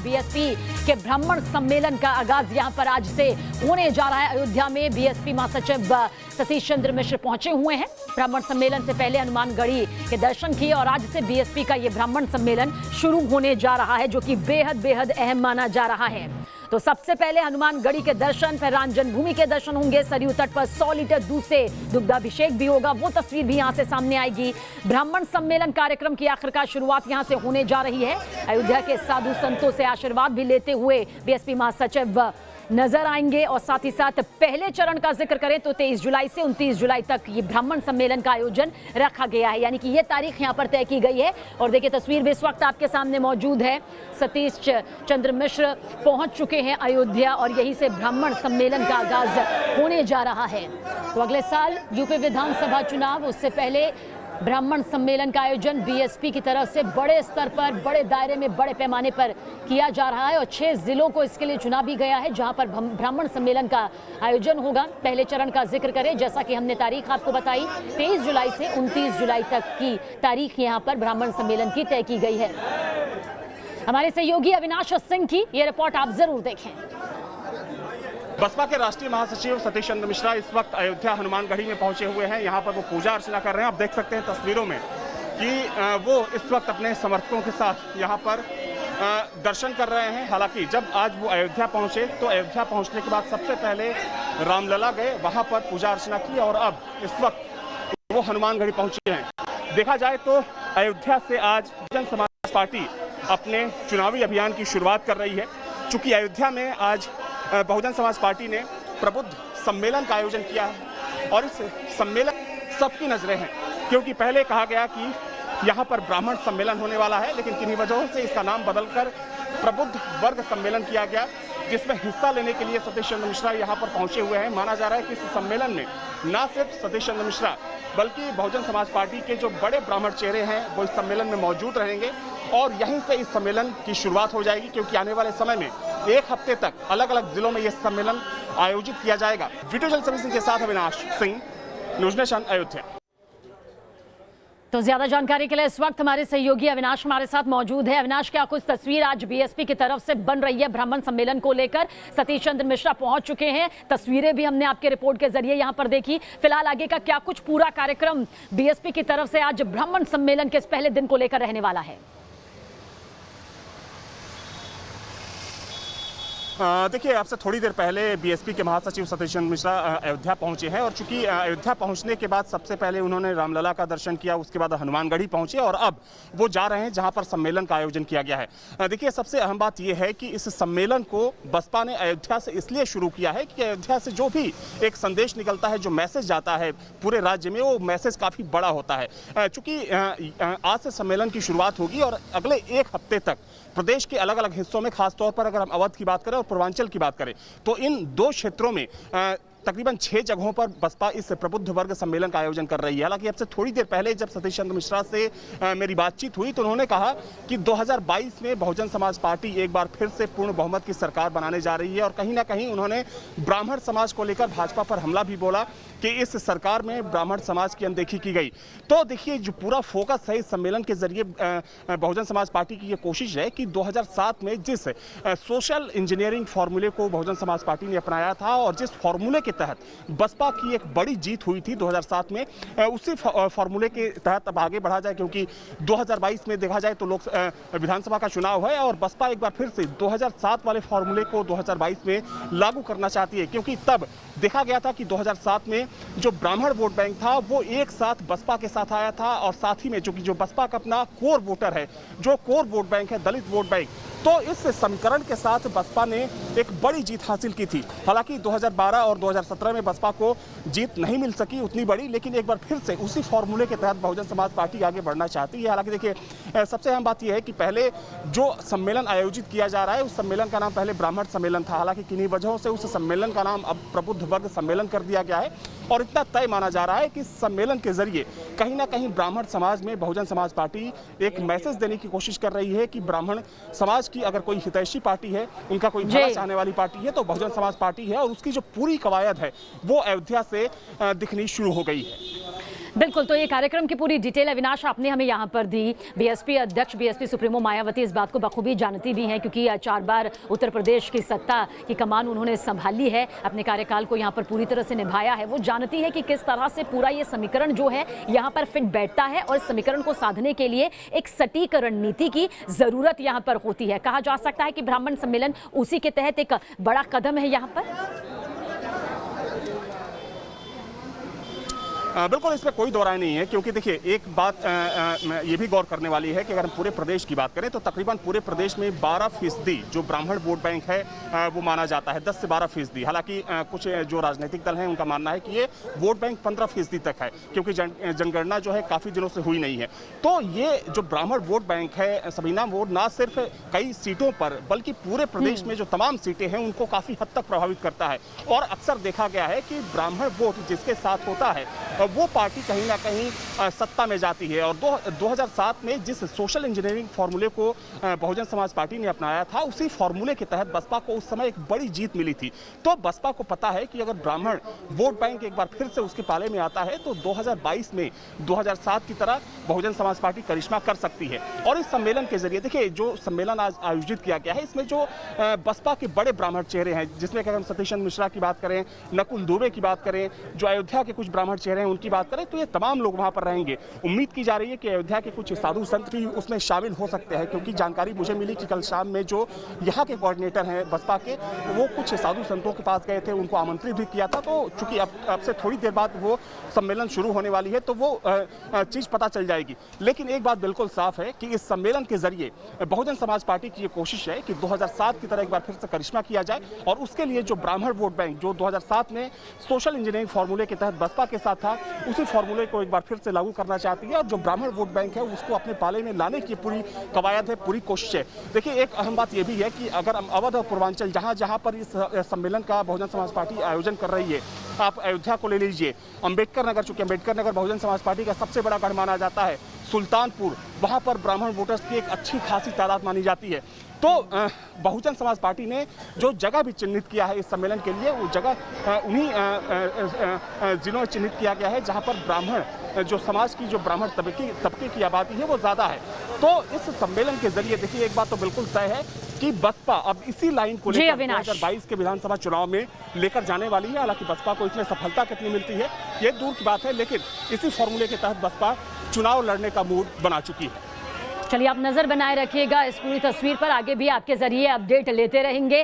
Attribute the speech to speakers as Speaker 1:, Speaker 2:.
Speaker 1: BSP के ब्राह्मण सम्मेलन का आगाज यहां पर आज से होने जा रहा है। अयोध्या में बीएसपी महासचिव सतीश चंद्र मिश्र पहुंचे हुए हैं। ब्राह्मण सम्मेलन से पहले हनुमानगढ़ी के दर्शन किए और आज से बीएसपी का ये ब्राह्मण सम्मेलन शुरू होने जा रहा है, जो कि बेहद अहम माना जा रहा है। तो सबसे पहले हनुमानगढ़ी के दर्शन, फिर राम जन्मभूमि के दर्शन होंगे। सरयू तट पर 100 लीटर दूध से दुग्धाभिषेक भी होगा, वो तस्वीर भी यहां से सामने आएगी। ब्राह्मण सम्मेलन कार्यक्रम की आखिरकार शुरुआत यहां से होने जा रही है। अयोध्या के साधु संतों से आशीर्वाद भी लेते हुए बीएसपी महासचिव नजर आएंगे। और साथ ही साथ पहले चरण का जिक्र करें तो 23 जुलाई से 29 जुलाई तक ये ब्राह्मण सम्मेलन का आयोजन रखा गया है, यानी कि ये तारीख यहां पर तय की गई है। और देखिए तस्वीर भी इस वक्त आपके सामने मौजूद है। सतीश चंद्र मिश्र पहुंच चुके हैं अयोध्या और यहीं से ब्राह्मण सम्मेलन का आगाज होने जा रहा है। तो अगले साल यूपी विधानसभा चुनाव, उससे पहले ब्राह्मण सम्मेलन का आयोजन बीएसपी की तरफ से बड़े स्तर पर, बड़े दायरे में, बड़े पैमाने पर किया जा रहा है। और 6 जिलों को इसके लिए चुना भी गया है जहां पर ब्राह्मण सम्मेलन का आयोजन होगा। पहले चरण का जिक्र करें, जैसा कि हमने तारीख आपको बताई, 23 जुलाई से 29 जुलाई तक की तारीख यहां पर ब्राह्मण सम्मेलन की तय की गई है। हमारे सहयोगी अविनाश सिंह की ये रिपोर्ट आप जरूर देखें।
Speaker 2: बसपा के राष्ट्रीय महासचिव सतीश चंद्र मिश्रा इस वक्त अयोध्या हनुमानगढ़ी में पहुंचे हुए हैं। यहां पर वो पूजा अर्चना कर रहे हैं। आप देख सकते हैं तस्वीरों में कि वो इस वक्त अपने समर्थकों के साथ यहां पर दर्शन कर रहे हैं। हालांकि जब आज वो अयोध्या पहुंचे तो अयोध्या पहुंचने के बाद सबसे पहले रामलला गए, वहां पर पूजा अर्चना की और अब इस वक्त वो हनुमानगढ़ी पहुंचे हैं। देखा जाए तो अयोध्या से आज बहुजन समाज पार्टी अपने चुनावी अभियान की शुरुआत कर रही है। चूंकि अयोध्या में आज बहुजन समाज पार्टी ने प्रबुद्ध सम्मेलन का आयोजन किया है और इस सम्मेलन सबकी नजरें हैं, क्योंकि पहले कहा गया कि यहाँ पर ब्राह्मण सम्मेलन होने वाला है, लेकिन किन्हीं वजहों से इसका नाम बदलकर प्रबुद्ध वर्ग सम्मेलन किया गया, जिसमें हिस्सा लेने के लिए सतीश चंद्र मिश्रा यहाँ पर पहुंचे हुए हैं। माना जा रहा है कि इस सम्मेलन में न सिर्फ सतीश चंद्र मिश्रा बल्कि बहुजन समाज पार्टी के जो बड़े ब्राह्मण चेहरे हैं वो इस सम्मेलन में मौजूद रहेंगे और यहीं से इस सम्मेलन की शुरुआत हो जाएगी, क्योंकि आने वाले समय में 1 हफ्ते तक अलग अलग जिलों में यह सम्मेलन आयोजित किया जाएगा। वीडियो जर्नलिस्ट सिंह के साथ अविनाश सिंह, न्यूज़ नेशन अयोध्या।
Speaker 1: तो ज्यादा जानकारी के लिए इस वक्त हमारे सहयोगी अविनाश हमारे साथ मौजूद है। अविनाश, क्या कुछ तस्वीर आज बीएसपी की तरफ से बन रही है ब्राह्मण सम्मेलन को लेकर? सतीश चंद्र मिश्रा पहुंच चुके हैं, तस्वीरें भी हमने आपके रिपोर्ट के जरिए यहां पर देखी। फिलहाल आगे का क्या कुछ पूरा कार्यक्रम बीएसपी की तरफ से आज ब्राह्मण सम्मेलन के इस पहले दिन को लेकर रहने वाला है?
Speaker 2: देखिए, आपसे थोड़ी देर पहले बीएसपी के महासचिव सतीश चंद्र मिश्रा अयोध्या पहुंचे हैं और चूंकि अयोध्या पहुंचने के बाद सबसे पहले उन्होंने रामलला का दर्शन किया, उसके बाद हनुमानगढ़ी पहुंचे और अब वो जा रहे हैं जहां पर सम्मेलन का आयोजन किया गया है। देखिए, सबसे अहम बात यह है कि इस सम्मेलन को बसपा ने अयोध्या से इसलिए शुरू किया है कि अयोध्या से जो भी एक संदेश निकलता है, जो मैसेज जाता है पूरे राज्य में, वो मैसेज काफ़ी बड़ा होता है। चूँकि आज से सम्मेलन की शुरुआत होगी और अगले 1 हफ्ते तक प्रदेश के अलग अलग हिस्सों में, खासतौर पर अगर हम अवध की बात करें और पूर्वांचल की बात करें, तो इन 2 क्षेत्रों में तकरीबन 6 जगहों पर बसपा इस प्रबुद्ध वर्ग सम्मेलन का आयोजन कर रही है। हालांकि अब से थोड़ी देर पहले जब सतीश चंद्र मिश्रा से मेरी बातचीत हुई तो उन्होंने कहा कि 2022 में बहुजन समाज पार्टी एक बार फिर से पूर्ण बहुमत की सरकार बनाने जा रही है और कहीं ना कहीं उन्होंने ब्राह्मण समाज को लेकर भाजपा पर हमला भी बोला कि इस सरकार में ब्राह्मण समाज की अनदेखी की गई। तो देखिए, जो पूरा फोकस है इस सम्मेलन के जरिए बहुजन समाज पार्टी की ये कोशिश है कि 2007 में जिस सोशल इंजीनियरिंग फार्मूले को बहुजन समाज पार्टी ने अपनाया था और जिस फार्मूले के तहत बसपा की एक बड़ी जीत हुई थी 2007 में, उसी फार्मूले के तहत अब आगे बढ़ा जाए, क्योंकि 2022 में देखा जाए तो विधानसभा का चुनाव है और बसपा एक बार फिर से 2007 वाले फार्मूले को 2022 में लागू करना चाहती है, क्योंकि तब देखा गया था कि 2007 में जो ब्राह्मण वोट बैंक था वो एक साथ बसपा के साथ आया था और साथ ही में चूंकि जो बसपा का अपना कोर वोटर है, जो कोर वोट बैंक है, दलित वोट बैंक, तो इस समीकरण के साथ बसपा ने एक बड़ी जीत हासिल की थी। हालांकि 2012 और 2017 में बसपा को जीत नहीं मिल सकी उतनी बड़ी, लेकिन एक बार फिर से उसी फॉर्मूले के तहत बहुजन समाज पार्टी आगे बढ़ना चाहती है। हालांकि देखिए, सबसे अहम बात यह है कि पहले जो सम्मेलन आयोजित किया जा रहा है उस सम्मेलन का नाम पहले ब्राह्मण सम्मेलन था। हालांकि किन्हीं वजहों से उस सम्मेलन का नाम अब प्रबुद्ध वर्ग सम्मेलन कर दिया गया है और इतना तय माना जा रहा है कि इस सम्मेलन के जरिए कहीं ना कहीं ब्राह्मण समाज में बहुजन समाज पार्टी एक मैसेज देने की कोशिश कर रही है कि ब्राह्मण समाज की अगर कोई हितैषी पार्टी है, उनका कोई भला चाहने वाली पार्टी है, तो बहुजन समाज पार्टी है और उसकी जो पूरी कवायद है वो अयोध्या से दिखनी शुरू हो गई है।
Speaker 1: बिल्कुल, तो ये कार्यक्रम की पूरी डिटेल अविनाश आपने हमें यहाँ पर दी। बीएसपी अध्यक्ष, बीएसपी सुप्रीमो मायावती इस बात को बखूबी जानती भी हैं, क्योंकि 4 बार उत्तर प्रदेश की सत्ता की कमान उन्होंने संभाली है, अपने कार्यकाल को यहाँ पर पूरी तरह से निभाया है। वो जानती है कि किस तरह से पूरा ये समीकरण जो है यहाँ पर फिट बैठता है, और समीकरण को साधने के लिए एक सटीक रणनीति की जरूरत यहाँ पर होती है। कहा जा सकता है कि ब्राह्मण सम्मेलन उसी के तहत एक बड़ा कदम है यहाँ पर।
Speaker 2: बिल्कुल, इसमें कोई दो राय नहीं है, क्योंकि देखिए एक बात ये भी गौर करने वाली है कि अगर हम पूरे प्रदेश की बात करें तो तकरीबन पूरे प्रदेश में 12% जो ब्राह्मण वोट बैंक है वो माना जाता है, 10 से 12%। हालांकि कुछ जो राजनीतिक दल हैं उनका मानना है कि ये वोट बैंक 15% तक है, क्योंकि जनगणना जो है काफ़ी दिनों से हुई नहीं है। तो ये जो ब्राह्मण वोट बैंक है सबीना, वो ना सिर्फ कई सीटों पर बल्कि पूरे प्रदेश में जो तमाम सीटें हैं उनको काफ़ी हद तक प्रभावित करता है। और अक्सर देखा गया है कि ब्राह्मण वोट जिसके साथ होता है वो पार्टी कहीं ना कहीं सत्ता में जाती है। और 2007 में जिस सोशल इंजीनियरिंग फार्मूले को बहुजन समाज पार्टी ने अपनाया था, उसी फार्मूले के तहत बसपा को उस समय एक बड़ी जीत मिली थी। तो बसपा को पता है कि अगर ब्राह्मण वोट बैंक एक बार फिर से उसके पाले में आता है तो 2022 में 2007 की तरह बहुजन समाज पार्टी करिश्मा कर सकती है। और इस सम्मेलन के जरिए देखिए, जो सम्मेलन आज आयोजित किया गया है, इसमें जो बसपा के बड़े ब्राह्मण चेहरे हैं, जिसमें अगर हम सतीश चंद्र मिश्रा की बात करें, नकुल दुबे की बात करें, जो अयोध्या के कुछ ब्राह्मण चेहरे हैं उनकी बात करें, तो ये तमाम लोग वहां पर रहेंगे। उम्मीद की जा रही है कि अयोध्या के कुछ साधु संत भी उसमें शामिल हो सकते हैं, क्योंकि जानकारी मुझे मिली कि कल शाम में जो यहाँ के कोऑर्डिनेटर हैं बसपा के, वो कुछ साधु संतों के पास गए थे, उनको आमंत्रित भी किया था। तो चूंकि अब से थोड़ी देर बाद वो सम्मेलन शुरू होने वाली है, तो वो चीज पता चल जाएगी। लेकिन एक बात बिल्कुल साफ है कि इस सम्मेलन के जरिए बहुजन समाज पार्टी की ये कोशिश है कि 2007 की तरह एक बार फिर से करिश्मा किया जाए, और उसके लिए जो ब्राह्मण वोट बैंक जो 2007 में सोशल इंजीनियरिंग फार्मूले के तहत बसपा के साथ था, उसी फार्मूले को एक बार फिर से लागू करना चाहती है। और जो ब्राह्मण वोट बैंक है उसको अपने पाले में लाने की पूरी कवायद है, पूरी कोशिश है। देखिए, एक अहम बात यह भी है कि अगर हम अवध और पूर्वांचल जहां जहां पर इस सम्मेलन का बहुजन समाज पार्टी आयोजन कर रही है, आप अयोध्या को ले लीजिए, अंबेडकर नगर, चूंकि अंबेडकर नगर बहुजन समाज पार्टी का सबसे बड़ा गढ़ माना जाता है, सुल्तानपुर, वहां पर ब्राह्मण वोटर्स की एक अच्छी खासी तादाद मानी जाती है। तो बहुजन समाज पार्टी ने जो जगह भी चिन्हित किया है इस सम्मेलन के लिए, वो जगह उन्हीं जिलों में चिन्हित किया गया है जहां पर ब्राह्मण जो समाज की जो ब्राह्मण तबके की आबादी है वो ज़्यादा है। तो इस सम्मेलन के जरिए देखिए, एक बात तो बिल्कुल तय है कि बसपा अब इसी लाइन को लेकर 2022 के विधानसभा चुनाव में लेकर जाने वाली है। हालांकि बसपा को इसमें सफलता कितनी मिलती है ये दूर की बात है, लेकिन इसी फॉर्मूले के तहत बसपा चुनाव लड़ने का मूड बना चुकी है।
Speaker 1: चलिए, आप नजर बनाए रखिएगा इस पूरी तस्वीर पर, आगे भी आपके जरिए अपडेट लेते रहेंगे।